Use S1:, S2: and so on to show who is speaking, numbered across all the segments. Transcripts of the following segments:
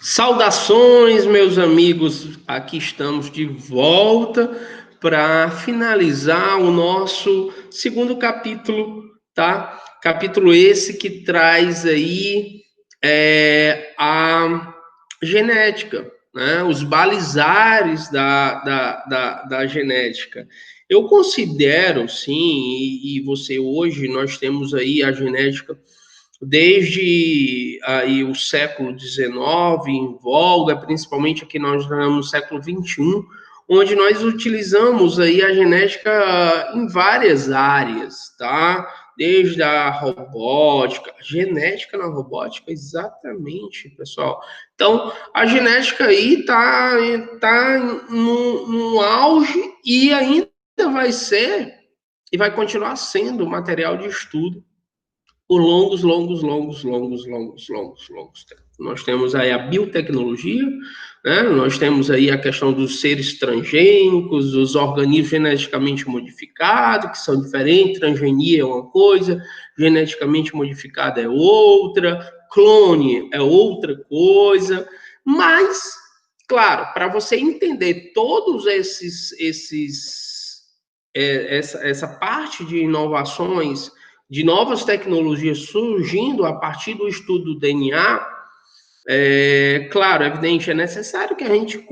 S1: Saudações, meus amigos. Aqui estamos de volta para finalizar o nosso segundo capítulo, tá? Capítulo esse que traz aí a genética, né? Os balizares da genética. Eu considero, sim, e você hoje, nós temos aí a genética desde aí o século XIX, em voga, principalmente aqui nós estamos no século XXI, onde nós utilizamos aí a genética em várias áreas, tá? Desde a robótica, genética na robótica, exatamente, pessoal. Então, a genética aí tá no auge e ainda vai ser e vai continuar sendo material de estudo por longos tempos. Nós temos aí a biotecnologia, né? Nós temos aí a questão dos seres transgênicos, os organismos geneticamente modificados, que são diferentes, transgenia é uma coisa, geneticamente modificada é outra, clone é outra coisa, mas, claro, para você entender todos essa parte de inovações de novas tecnologias surgindo a partir do estudo do DNA, claro, evidente, é necessário que a gente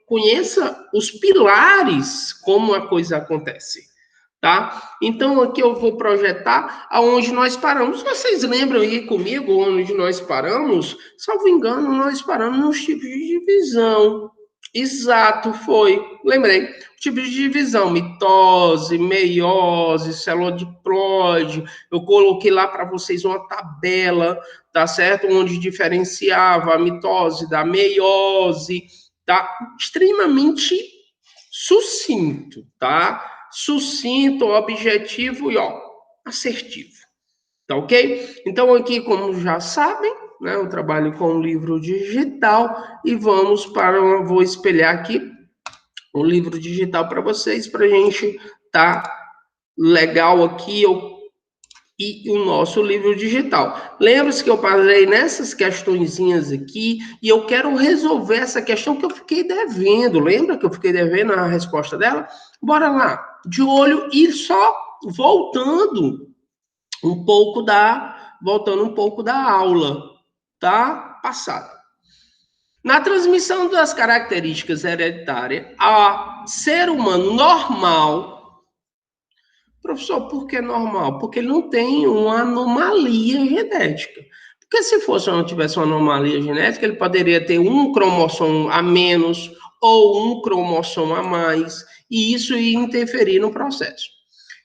S1: conheça os pilares como a coisa acontece, tá? Então, aqui eu vou projetar aonde nós paramos. Vocês lembram aí comigo onde nós paramos? Salvo engano, nós paramos nos tipos de divisão. Exato, foi. Lembrei. Tipos de divisão: mitose, meiose, célula diploide. Eu coloquei lá para vocês uma tabela, tá certo? Onde diferenciava a mitose da meiose, tá? Extremamente sucinto, tá? Sucinto, objetivo e, ó, assertivo. Tá ok? Então, aqui, como já sabem, né, eu trabalho com um livro digital e vamos para. Vou espelhar aqui um livro digital para vocês, para a gente tá legal aqui. E o nosso livro digital. Lembre-se que eu parei nessas questõezinhas aqui e eu quero resolver essa questão que eu fiquei devendo. Lembra que eu fiquei devendo a resposta dela? Bora lá, de olho e só voltando voltando um pouco da aula, tá? Passada. Na transmissão das características hereditárias a ser humano normal. Professor, por que normal? Porque ele não tem uma anomalia genética. Porque se fosse não tivesse uma anomalia genética, ele poderia ter um cromossomo a menos ou um cromossomo a mais, e isso ia interferir no processo.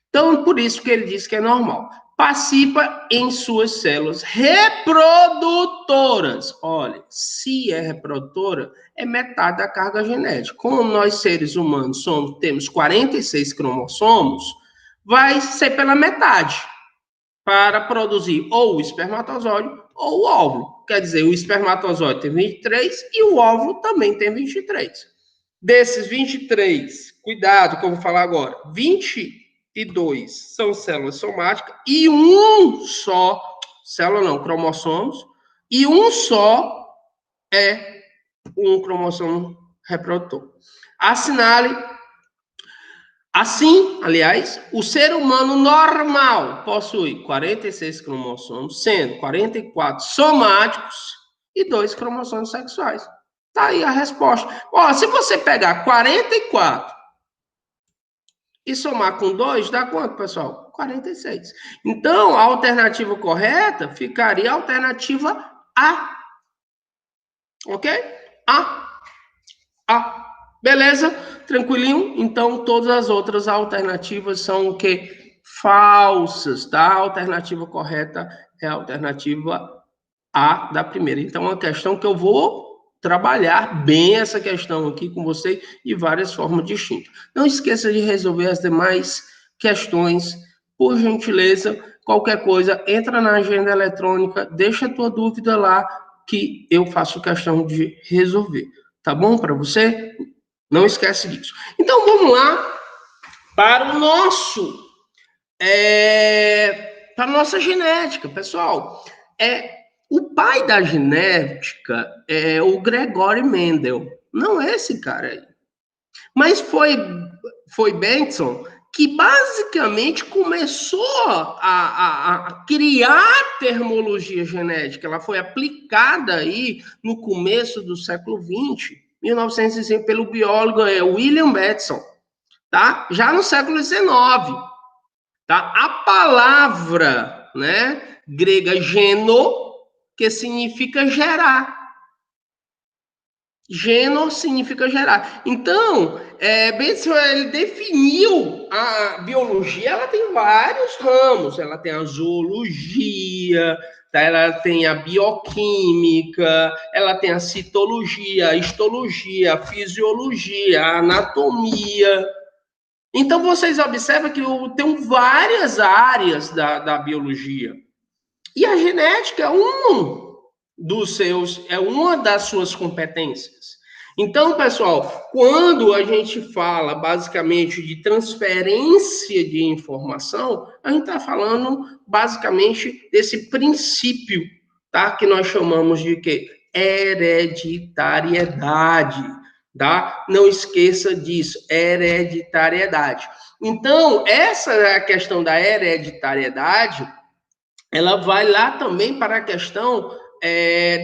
S1: Então, por isso que ele diz que é normal. Participa em suas células reprodutoras. Olha, se é reprodutora, é metade da carga genética. Como nós seres humanos temos 46 cromossomos, vai ser pela metade para produzir ou o espermatozoide ou o óvulo. Quer dizer, o espermatozoide tem 23 e o óvulo também tem 23. Desses 23, cuidado que eu vou falar agora, 22 são células somáticas e um só, célula não, cromossomos, e um só é um cromossomo reprodutor. Assinale. Assim, aliás, o ser humano normal possui 46 cromossomos, sendo 44 somáticos e 2 cromossomos sexuais. Tá aí a resposta. Ó, se você pegar 44 e somar com 2, dá quanto, pessoal? 46. Então, a alternativa correta ficaria a alternativa A. Ok? A. Beleza? Tranquilinho? Então, todas as outras alternativas são o quê? Falsas, tá? A alternativa correta é a alternativa A da primeira. Então, é uma questão que eu vou trabalhar bem essa questão aqui com você de várias formas distintas. Não esqueça de resolver as demais questões, por gentileza. Qualquer coisa, entra na agenda eletrônica, deixa a tua dúvida lá que eu faço questão de resolver. Tá bom para você? Não esquece disso. Então, vamos lá para o para a nossa genética, pessoal. O pai da genética é o Gregory Mendel, não é esse cara aí. Mas foi Benson que basicamente começou a criar termologia genética. Ela foi aplicada aí no começo do século XX, 1905, pelo biólogo William Benson, tá? Já no século XIX, tá? A palavra, né, grega geno, que significa gerar. Geno significa gerar. Então, Benson, ele definiu a biologia, ela tem vários ramos. Ela tem a zoologia, tá? Ela tem a bioquímica, ela tem a citologia, a histologia, a fisiologia, a anatomia. Então, vocês observam que tem várias áreas da biologia. E a genética é uma das suas competências. Então, pessoal, quando a gente fala basicamente de transferência de informação, a gente está falando basicamente desse princípio, tá? Que nós chamamos de quê? Hereditariedade, tá? Não esqueça disso, hereditariedade. Então, essa é a questão da hereditariedade, ela vai lá também para a questão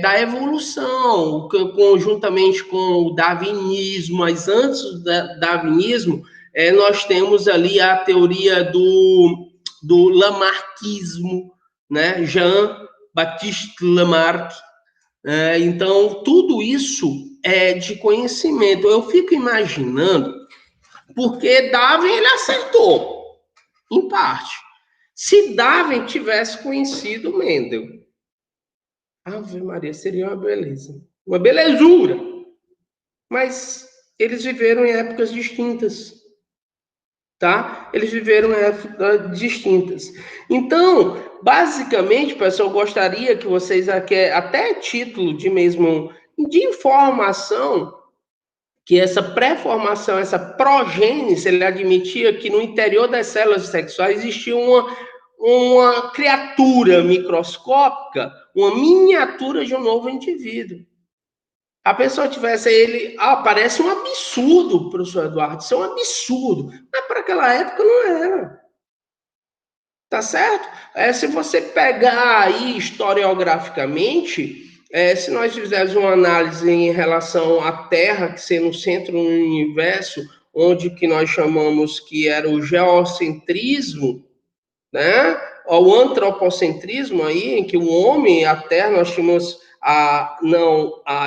S1: da evolução, conjuntamente com o darwinismo, mas antes do darwinismo, nós temos ali a teoria do Lamarckismo, né? Jean-Baptiste Lamarck. Então, tudo isso é de conhecimento. Eu fico imaginando, porque Darwin ele acertou, em parte. Se Darwin tivesse conhecido Mendel, Ave Maria, seria uma beleza. Uma belezura. Mas eles viveram em épocas distintas, tá? Eles viveram em épocas distintas. Então, basicamente, pessoal, eu gostaria que vocês, até título de mesmo, de informação, que essa pré-formação, essa progênese, ele admitia que no interior das células sexuais existia uma criatura microscópica, uma miniatura de um novo indivíduo. A pessoa tivesse ele, parece um absurdo, professor Eduardo, isso é um absurdo, mas para aquela época não era. Tá certo? Se você pegar aí historiograficamente, se nós fizermos uma análise em relação à Terra, que sendo o centro do universo, onde que nós chamamos que era o geocentrismo, né? O antropocentrismo aí, em que o homem, a Terra, nós tínhamos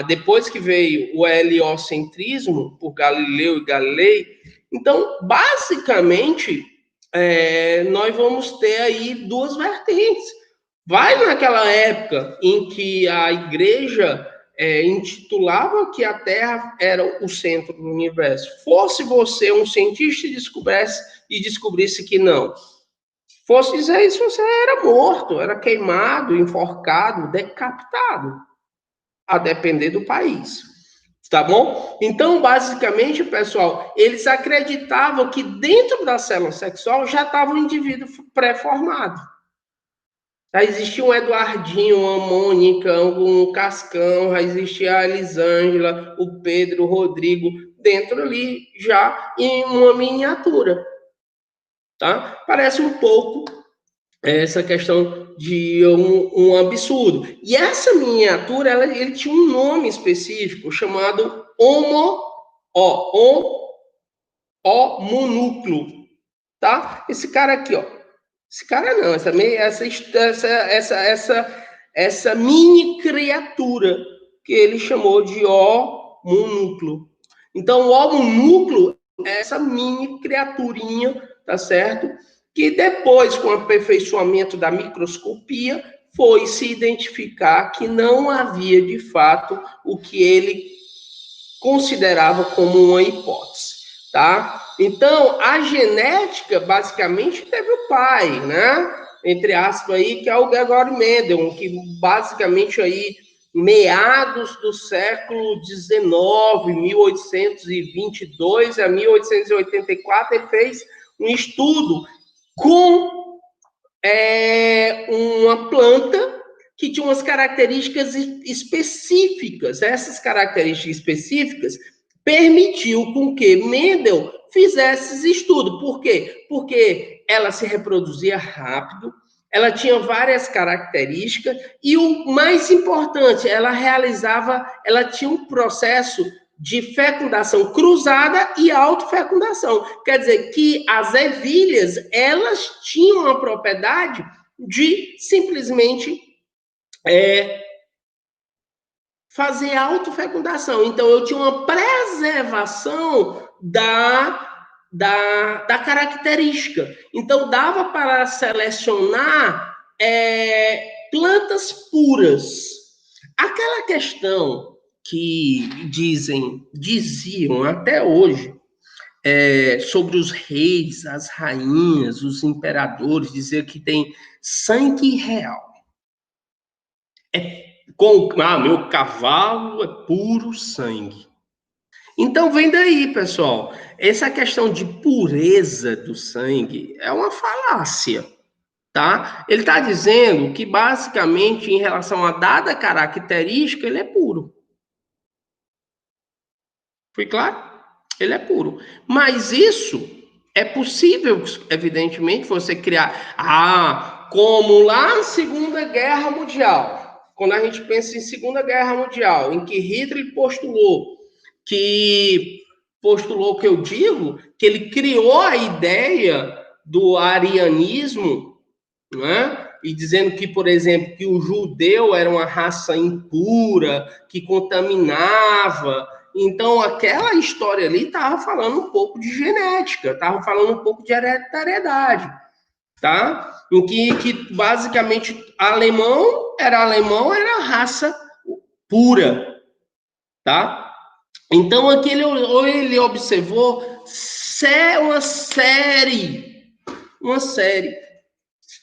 S1: depois que veio o heliocentrismo, por Galileu e Galilei. Então, basicamente, nós vamos ter aí duas vertentes. Vai naquela época em que a igreja intitulava que a Terra era o centro do universo. Fosse você um cientista e descobrisse que não. Fosse dizer isso, você era morto, era queimado, enforcado, decapitado, a depender do país. Tá bom? Então, basicamente, pessoal, eles acreditavam que dentro da célula sexual já estava um indivíduo pré-formado. Já existia um Eduardinho, uma Mônica, um Cascão, já existia a Elisângela, o Pedro, o Rodrigo, dentro ali, já em uma miniatura. Tá? Parece um pouco essa questão de um absurdo. E essa miniatura, ele tinha um nome específico, chamado homonúcleo, tá? Esse cara aqui, ó. Esse cara não, essa mini criatura que ele chamou de homonúcleo. Então, o homonúcleo é essa mini criaturinha, tá certo? Que depois, com o aperfeiçoamento da microscopia, foi se identificar que não havia, de fato, o que ele considerava como uma hipótese, tá? Então, a genética, basicamente, teve o pai, né? Entre aspas, aí, que é o Gregory Mendel, que basicamente aí, meados do século XIX, 1822 a 1884, ele fez um estudo com uma planta que tinha umas características específicas. Essas características específicas permitiu com que Mendel fizesse esse estudo. Por quê? Porque ela se reproduzia rápido, ela tinha várias características e o mais importante, ela tinha um processo de fecundação cruzada e autofecundação. Quer dizer que as ervilhas, elas tinham a propriedade de simplesmente fazer autofecundação. Então, eu tinha uma preservação da característica. Então, dava para selecionar plantas puras. Aquela questão que diziam até hoje, sobre os reis, as rainhas, os imperadores, dizer que tem sangue real. Meu cavalo é puro sangue. Então, vem daí, pessoal. Essa questão de pureza do sangue é uma falácia, tá? Ele está dizendo que, basicamente, em relação a dada característica, ele é puro. Foi claro? Ele é puro. Mas isso é possível, evidentemente, você criar... como lá na Segunda Guerra Mundial. Quando a gente pensa em Segunda Guerra Mundial, em que Hitler postulou que eu digo, que ele criou a ideia do arianismo, né? E dizendo que, por exemplo, que o judeu era uma raça impura, que contaminava. Então, aquela história ali estava falando um pouco de genética, estava falando um pouco de hereditariedade, tá? Em que basicamente alemão era raça pura, tá? Então, aqui ele observou uma série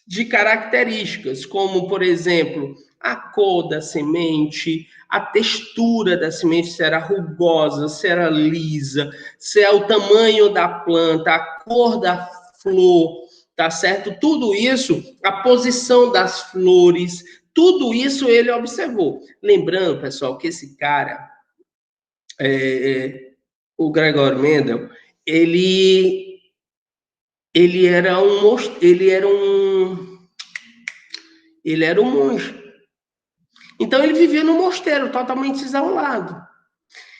S1: de características, como, por exemplo, a cor da semente, a textura da semente, se era rugosa, se era lisa, se é o tamanho da planta, a cor da flor, tá certo? Tudo isso, a posição das flores, tudo isso ele observou. Lembrando, pessoal, que esse cara, o Gregor Mendel, ele era um monge. Então ele vivia no mosteiro, totalmente isolado.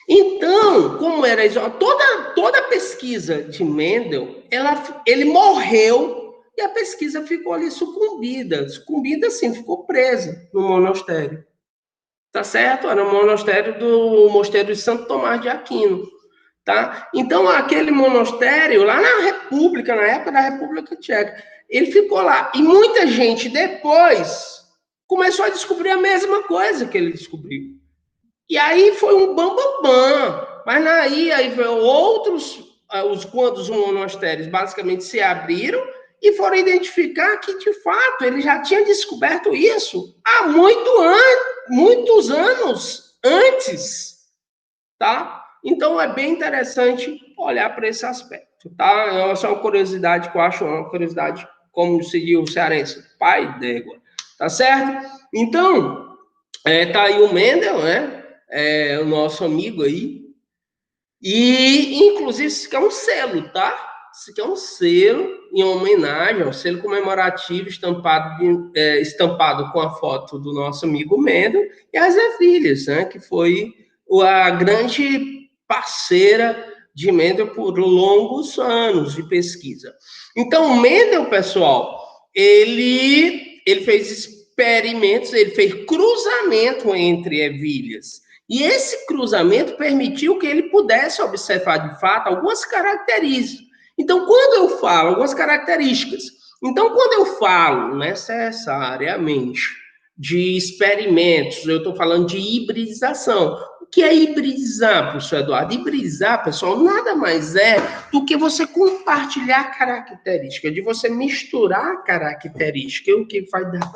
S1: Então, como era toda a pesquisa de Mendel, ele morreu e a pesquisa ficou ali sucumbida assim, ficou presa no monastério. Tá certo? Era o mosteiro de Santo Tomás de Aquino. Tá? Então, aquele monastério, lá na época da República Tcheca, ele ficou lá. E muita gente depois começou a descobrir a mesma coisa que ele descobriu. E aí foi um bambambam. Mas aí veio quando os monastérios basicamente se abriram e foram identificar que, de fato, ele já tinha descoberto isso há muitos anos antes, tá? Então, é bem interessante olhar para esse aspecto, tá? É só uma curiosidade que eu acho, uma curiosidade, como seria o cearense, pai d'égua, tá certo? Então, tá aí o Mendel, né? O nosso amigo aí. E, inclusive, isso aqui é um selo, tá? Isso aqui é um selo em homenagem, é um selo comemorativo estampado com a foto do nosso amigo Mendel e as ervilhas, né? Que foi a grande parceira de Mendel por longos anos de pesquisa. Então, Mendel, pessoal, ele fez experimentos, ele fez cruzamento entre ervilhas. E esse cruzamento permitiu que ele pudesse observar, de fato, algumas características. Então, quando eu falo algumas características, quando eu falo necessariamente de experimentos, eu estou falando de hibridização. O que é hibridizar, professor Eduardo? Hibridizar, pessoal, nada mais é do que você compartilhar características, de você misturar características, o que vai dar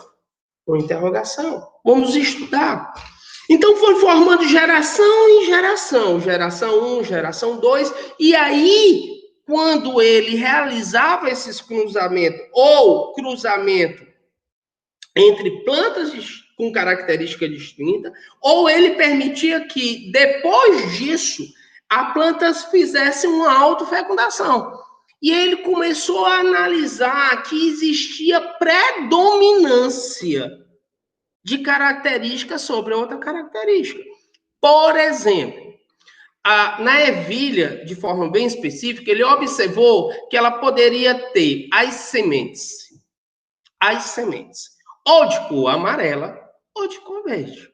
S1: uma interrogação. Vamos estudar. Então, foi formando geração em geração. Geração 1, geração 2. E aí, quando ele realizava esses cruzamentos, ou cruzamento entre plantas com característica distinta, ou ele permitia que, depois disso, a planta fizesse uma autofecundação. E ele começou a analisar que existia predominância de características sobre outra característica. Por exemplo, na ervilha, de forma bem específica, ele observou que ela poderia ter as sementes, ou de cor amarela, ou de cor verde.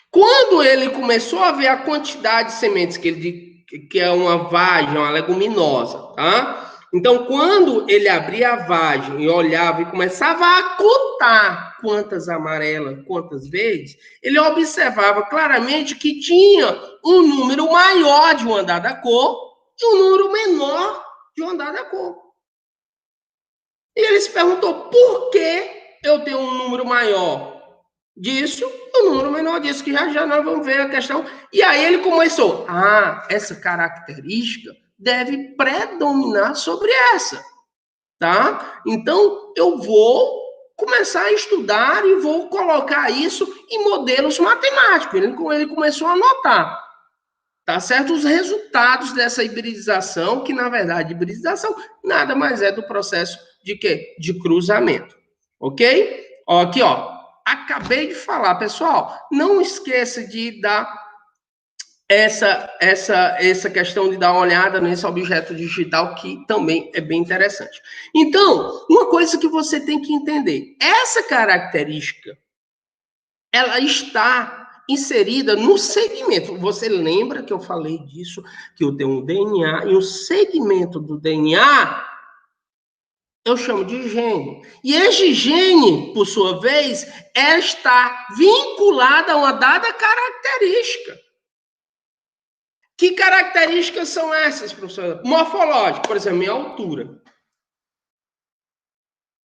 S1: Quando ele começou a ver a quantidade de sementes que é uma vagem, uma leguminosa, tá? Então, quando ele abria a vagem e olhava e começava a contar quantas amarelas, quantas verdes, ele observava claramente que tinha um número maior de uma dada cor e um número menor de uma dada cor. E ele se perguntou, por que eu tenho um número maior disso e um número menor disso, que já nós vamos ver a questão. E aí ele começou, essa característica deve predominar sobre essa, tá? Então, eu vou começar a estudar e vou colocar isso em modelos matemáticos. Ele começou a anotar, tá certo? Os resultados dessa hibridização, que na verdade, hibridização nada mais é do processo de quê? De cruzamento, ok? Ó, aqui, ó, acabei de falar, pessoal, não esqueça de dar essa questão de dar uma olhada nesse objeto digital, que também é bem interessante. Então, uma coisa que você tem que entender, essa característica, ela está inserida no segmento. Você lembra que eu falei disso, que eu tenho um DNA, e o segmento do DNA eu chamo de gene. E esse gene, por sua vez, está vinculado a uma dada característica. Que características são essas, professor? Morfológica, por exemplo, minha altura.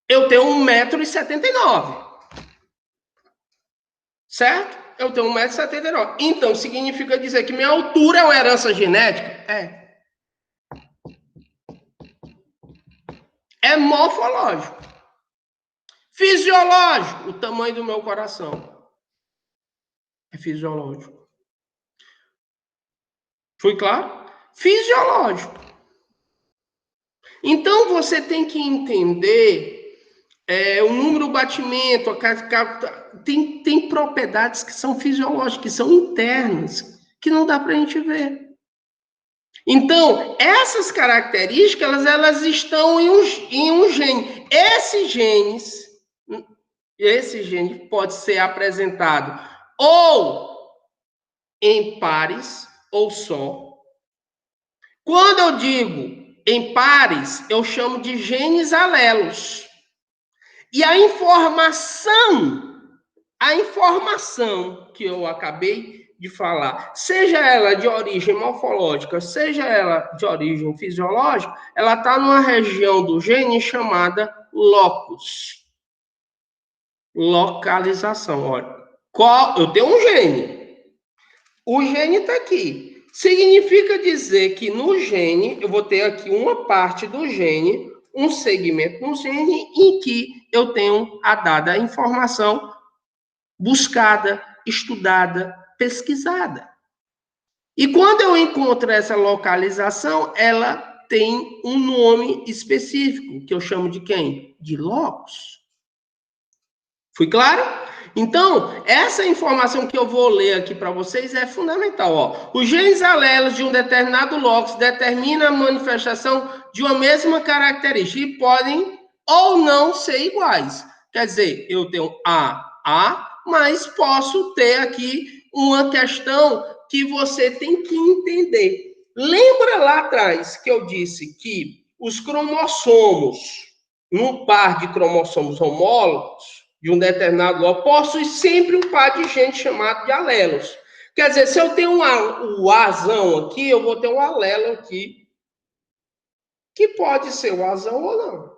S1: Eu tenho 1,79 m. Certo? Eu tenho 1,79 m. Então, significa dizer que minha altura é uma herança genética? É. É morfológico. Fisiológico, o tamanho do meu coração. É fisiológico. Foi claro? Fisiológico. Então, você tem que entender o número do batimento, tem propriedades que são fisiológicas, que são internas, que não dá para a gente ver. Então, essas características, elas estão em um gene. Esse gene pode ser apresentado ou em pares ou só. Quando eu digo em pares, eu chamo de genes alelos. E a informação que eu acabei de falar, seja ela de origem morfológica, seja ela de origem fisiológica, ela está numa região do gene chamada locus. Localização, olha. Eu tenho um gene. O gene está aqui. Significa dizer que no gene, eu vou ter aqui uma parte do gene, um segmento no gene, em que eu tenho a dada informação buscada, estudada, pesquisada. E quando eu encontro essa localização, ela tem um nome específico, que eu chamo de quem? De locus. Fui claro? Então, essa informação que eu vou ler aqui para vocês é fundamental. Ó. Os genes alelos de um determinado locus determinam a manifestação de uma mesma característica e podem ou não ser iguais. Quer dizer, eu tenho A, mas posso ter aqui uma questão que você tem que entender. Lembra lá atrás que eu disse que os cromossomos, num par de cromossomos homólogos, de um determinado local, possui sempre um par de genes chamado de alelos. Quer dizer, se eu tenho o Azão aqui, eu vou ter um alelo aqui, que pode ser o Azão ou não.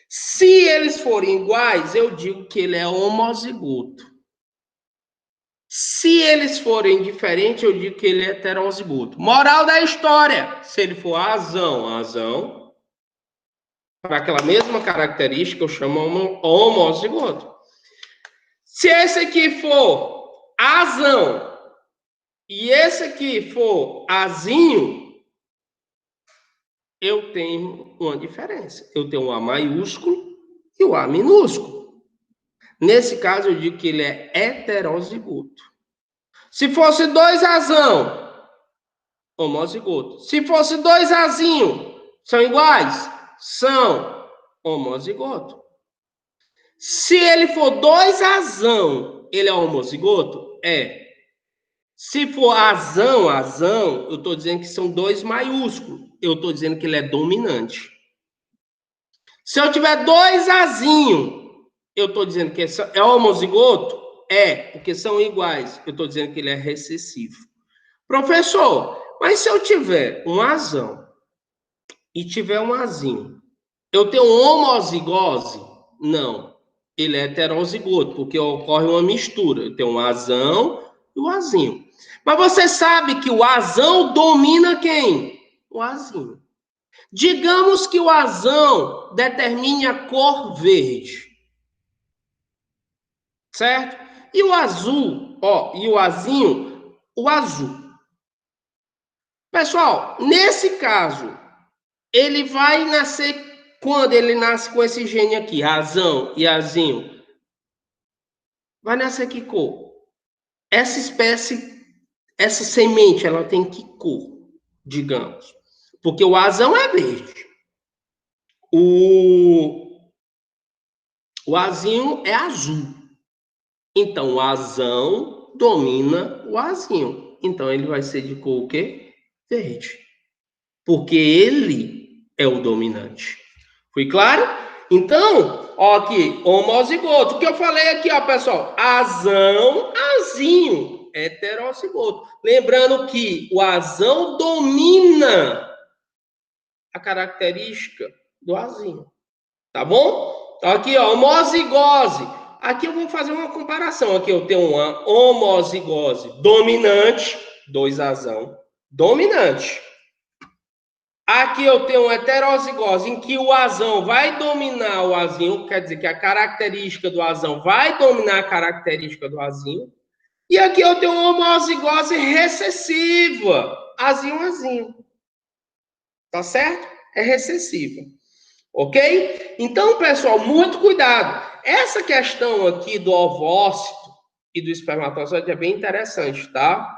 S1: Se eles forem iguais, eu digo que ele é homozigoto. Se eles forem diferentes, eu digo que ele é heterozigoto. Moral da história, se ele for azão, para aquela mesma característica, eu chamo homozigoto. Se esse aqui for azão e esse aqui for azinho, eu tenho uma diferença. Eu tenho o A maiúsculo e o A minúsculo. Nesse caso, eu digo que ele é heterozigoto. Se fosse 2 azão, homozigoto. Se fosse 2 azinho, são iguais? São homozigoto. Se ele for 2 azão, ele é homozigoto? É. Se for azão, eu estou dizendo que são 2 maiúsculos. Eu estou dizendo que ele é dominante. Se eu tiver 2 azinho, eu estou dizendo que é homozigoto? É, porque são iguais. Eu estou dizendo que ele é recessivo. Professor, mas se eu tiver um azão e tiver um azinho, eu tenho homozigose? Não. Ele é heterozigoto, porque ocorre uma mistura. Eu tenho um azão e o azinho. Mas você sabe que o azão domina quem? O azinho. Digamos que o azão determine a cor verde. Certo? E o azul, e o azinho, o azul. Pessoal, nesse caso, ele vai nascer quando ele nasce com esse gene aqui, azão e azinho. Vai nascer que cor? Essa espécie, essa semente, ela tem que cor, digamos? Porque o azão é verde. O azinho é azul. Então, o azão domina o azinho. Então, ele vai ser de cor o quê? Verde. Porque ele é o dominante. Foi claro? Então, ó aqui, homozigoto. O que eu falei aqui, ó, pessoal? Azão, azinho, heterozigoto. Lembrando que o azão domina a característica do azinho. Tá bom? Então, aqui, ó, homozigose. Aqui eu vou fazer uma comparação. Aqui eu tenho uma homozigose dominante, 2 azão, dominante. Aqui eu tenho uma heterozigose em que o azão vai dominar o azinho, quer dizer que a característica do azão vai dominar a característica do azinho. E aqui eu tenho uma homozigose recessiva, azinho. Tá certo? É recessiva. Ok? Então, pessoal, muito cuidado. Essa questão aqui do ovócito e do espermatozoide é bem interessante, tá?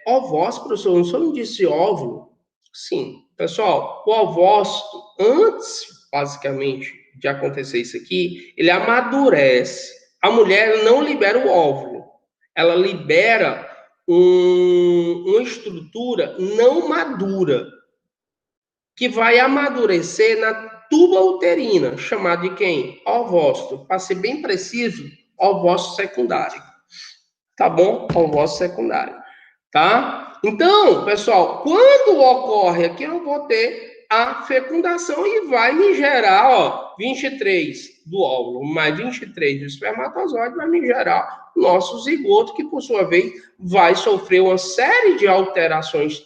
S1: Ovócito, professor, não só me disse óvulo? Sim. Pessoal, o ovócito, antes, basicamente, de acontecer isso aqui, ele amadurece. A mulher não libera o óvulo. Ela libera uma estrutura não madura, que vai amadurecer na tuba uterina, chamada de quem? Ovócito. Para ser bem preciso, ovócito secundário. Tá bom? Ovócito secundário. Tá? Então, pessoal, quando ocorre aqui, eu vou ter a fecundação e vai me gerar, ó, 23 do óvulo mais 23 do espermatozoide, vai me gerar o nosso zigoto, que por sua vez vai sofrer uma série de alterações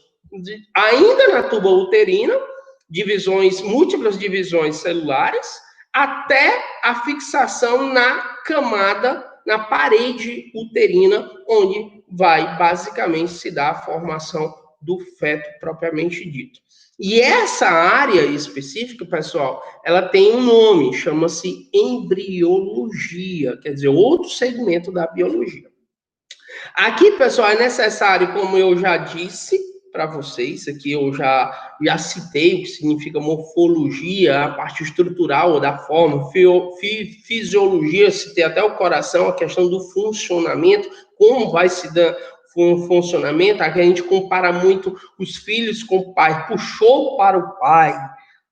S1: ainda na tuba uterina, múltiplas divisões celulares, até a fixação na camada, na parede uterina, onde vai basicamente se dar a formação do feto propriamente dito. E essa área específica, pessoal, ela tem um nome, chama-se embriologia, quer dizer, outro segmento da biologia. Aqui, pessoal, é necessário, como eu já disse para vocês, aqui eu já citei o que significa morfologia, a parte estrutural da forma, fisiologia, citei até o coração, a questão do funcionamento, como vai se dar o funcionamento. Aqui a gente compara muito os filhos com o pai, puxou para o pai,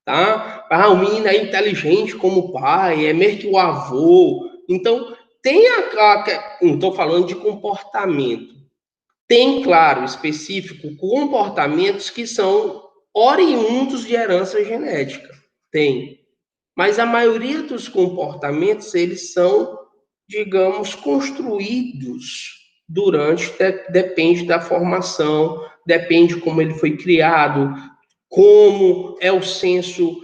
S1: tá? O menino é inteligente como o pai, é mesmo que o avô. Então, não estou falando de comportamento. Tem, claro, específico, comportamentos que são oriundos de herança genética. Tem. Mas a maioria dos comportamentos, eles são, digamos, construídos depende da formação, depende como ele foi criado, como é o senso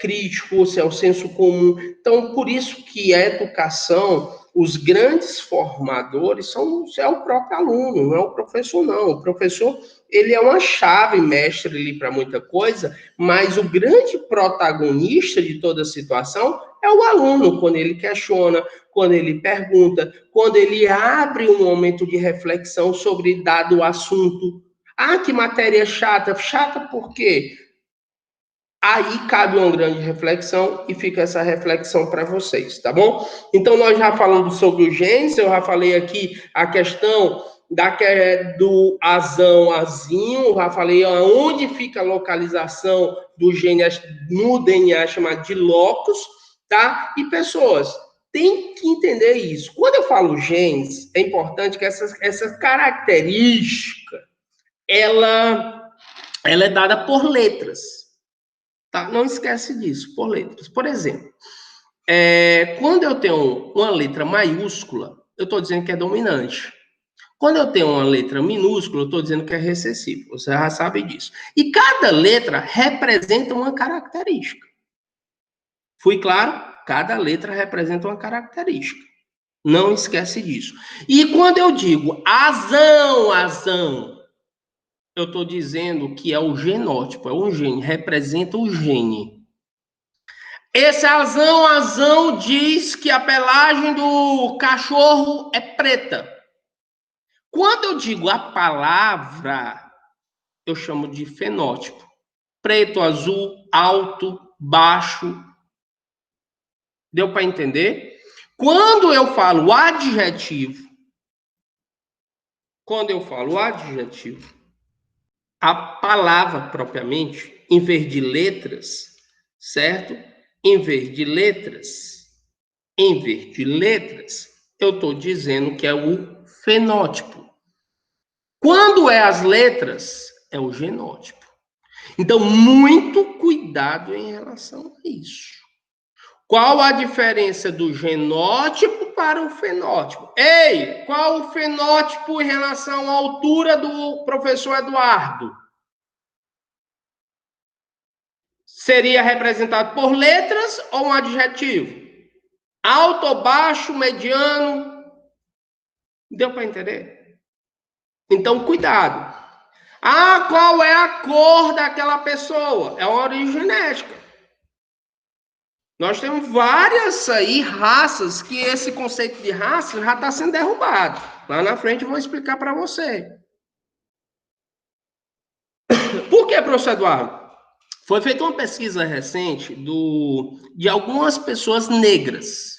S1: crítico, se é o senso comum. Então, por isso que a educação, os grandes formadores é o próprio aluno, não é o professor, não. O professor, ele é uma chave mestre ali para muita coisa, mas o grande protagonista de toda a situação é o aluno, quando ele questiona, quando ele pergunta, quando ele abre um momento de reflexão sobre dado assunto. Ah, que matéria chata. Chata por quê? Aí cabe uma grande reflexão e fica essa reflexão para vocês, tá bom? Então, nós já falamos sobre o genes, eu já falei aqui a questão do azão, azinho, já falei onde fica a localização do gene no DNA chamado de locus, tá? E pessoas, tem que entender isso. Quando eu falo genes, é importante que essa característica, ela é dada por letras. Tá? Não esquece disso, por letras. Por exemplo, quando eu tenho uma letra maiúscula, eu estou dizendo que é dominante. Quando eu tenho uma letra minúscula, eu estou dizendo que é recessivo. Você já sabe disso. E cada letra representa uma característica. Fui claro? Cada letra representa uma característica. Não esquece disso. E quando eu digo azão, eu estou dizendo que é o genótipo, é um gene, representa o gene. Esse azão diz que a pelagem do cachorro é preta. Quando eu digo a palavra, eu chamo de fenótipo. Preto, azul, alto, baixo. Deu para entender? Quando eu falo adjetivo, a palavra propriamente, em vez de letras, certo? Em vez de letras, eu estou dizendo que é o fenótipo. Quando é as letras, é o genótipo. Então, muito cuidado em relação a isso. Qual a diferença do genótipo para o fenótipo? Ei, qual o fenótipo em relação à altura do professor Eduardo? Seria representado por letras ou um adjetivo? Alto, baixo, mediano? Deu para entender? Então, cuidado. Ah, qual é a cor daquela pessoa? É uma origem genética. Nós temos várias aí raças que esse conceito de raça já está sendo derrubado. Lá na frente eu vou explicar para você. Por que, professor Eduardo? Foi feita uma pesquisa recente de algumas pessoas negras,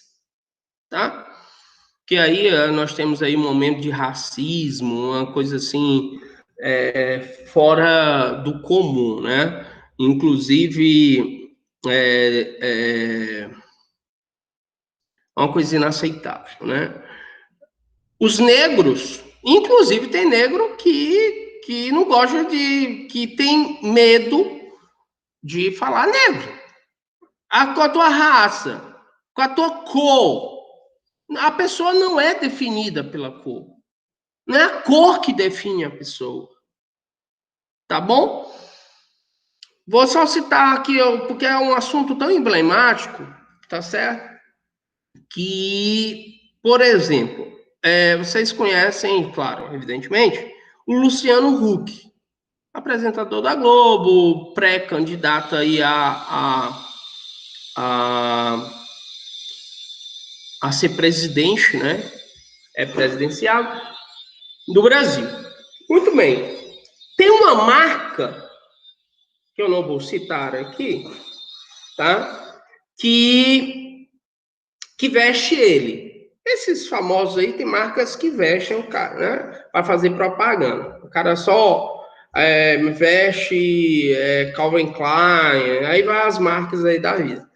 S1: tá? Que aí nós temos aí um momento de racismo, uma coisa assim, fora do comum, né? Inclusive, uma coisa inaceitável, né? Os negros, inclusive tem negro que não gosta que tem medo de falar negro. Com a tua raça, com a tua cor. A pessoa não é definida pela cor. Não é a cor que define a pessoa. Tá bom? Vou só citar aqui, porque é um assunto tão emblemático, tá certo? Que, por exemplo, vocês conhecem, claro, evidentemente, o Luciano Huck, apresentador da Globo, pré-candidato aí a ser presidente, né? É presidencial do Brasil. Muito bem. Tem uma marca, que eu não vou citar aqui, tá? Que veste ele. Esses famosos aí tem marcas que vestem o cara, né? Para fazer propaganda. O cara só veste Calvin Klein, aí vai as marcas aí da vida.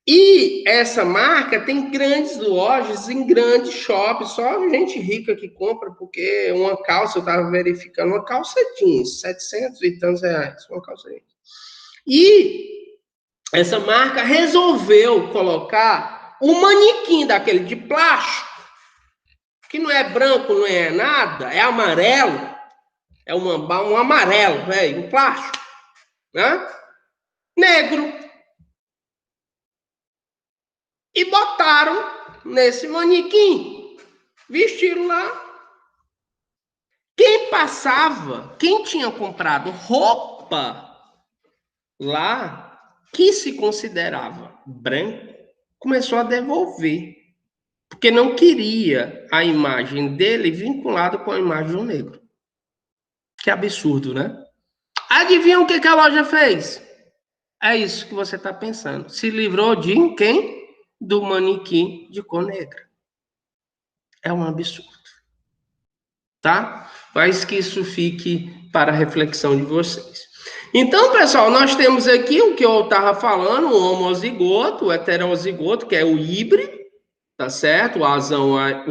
S1: E essa marca tem grandes lojas em grandes shoppings, só gente rica que compra, porque uma calça, eu estava verificando, uma calça jeans, 700 e tantos reais, uma calça jeans. E essa marca resolveu colocar um manequim daquele de plástico, que não é branco, não é nada, é amarelo, é um amarelo, velho, um plástico, né? Negro. E botaram nesse manequim. Vestiram lá. Quem passava, quem tinha comprado roupa lá, que se considerava branco, começou a devolver. Porque não queria a imagem dele vinculada com a imagem do negro. Que absurdo, né? Adivinha o que a loja fez? É isso que você está pensando. Se livrou de quem? Do manequim de cor negra. É um absurdo. Tá? Faz que isso fique para a reflexão de vocês. Então, pessoal, nós temos aqui o que eu estava falando, o homozigoto, o heterozigoto, que é o híbrido, tá certo? O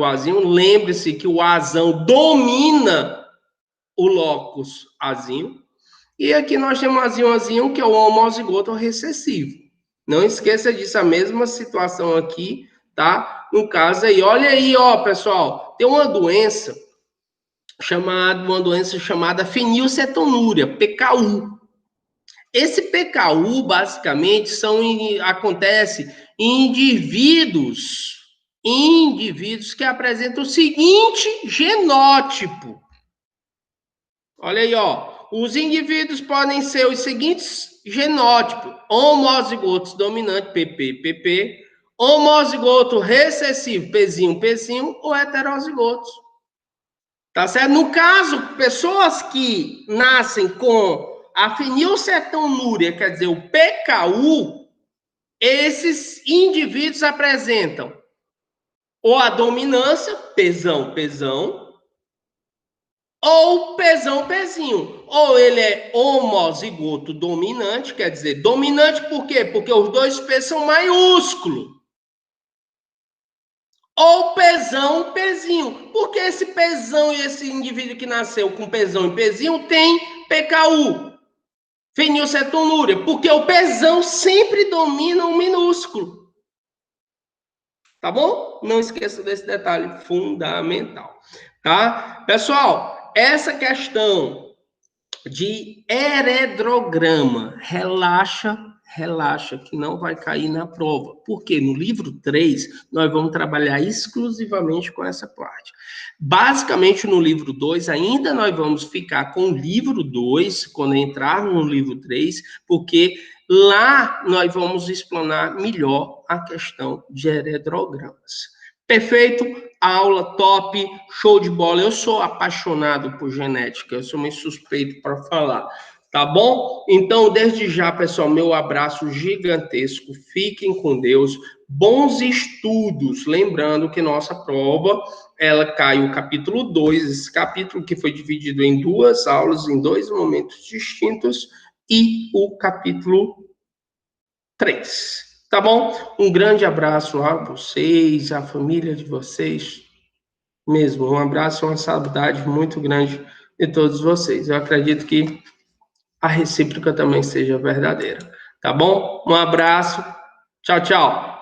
S1: azinho, lembre-se que o azão domina o locus azinho. E aqui nós temos o azinho, que é o homozigoto recessivo. Não esqueça disso, a mesma situação aqui, tá? No caso aí, olha aí, ó, pessoal, tem uma doença chamada fenilcetonúria, PKU. Esse PKU, basicamente, acontece em indivíduos que apresentam o seguinte genótipo. Olha aí, ó. Os indivíduos podem ser os seguintes genótipos: homozigotos dominante, PP, homozigoto recessivo, Pzinho, ou heterozigotos. Tá certo? No caso, pessoas que nascem com a fenilcetonúria, quer dizer, o PKU, esses indivíduos apresentam ou a dominância, Pzão, ou Pzinho. Ou ele é homozigoto dominante, quer dizer, dominante por quê? Porque os dois P são maiúsculos. Ou Pzinho. Porque esse Pzão e esse indivíduo que nasceu com Pzão e Pzinho tem PKU, fenilcetonúria, porque o Pzão sempre domina o minúsculo. Tá bom? Não esqueça desse detalhe fundamental. Tá? Pessoal, essa questão de heredrograma, relaxa, que não vai cair na prova. Porque no livro 3, nós vamos trabalhar exclusivamente com essa parte. Basicamente, no livro 2, ainda nós vamos ficar com o livro 2, quando entrarmos no livro 3, porque lá nós vamos explanar melhor a questão de heredrogramas. Perfeito? Aula top, show de bola. Eu sou apaixonado por genética, eu sou meio suspeito para falar, tá bom? Então, desde já, pessoal, meu abraço gigantesco. Fiquem com Deus. Bons estudos. Lembrando que nossa prova, ela cai o capítulo 2, esse capítulo que foi dividido em 2 aulas, em 2 momentos distintos, e o capítulo 3. Tá bom? Um grande abraço a vocês, a família de vocês. Mesmo, um abraço, uma saudade muito grande de todos vocês. Eu acredito que a recíproca também seja verdadeira. Tá bom? Um abraço. Tchau, tchau.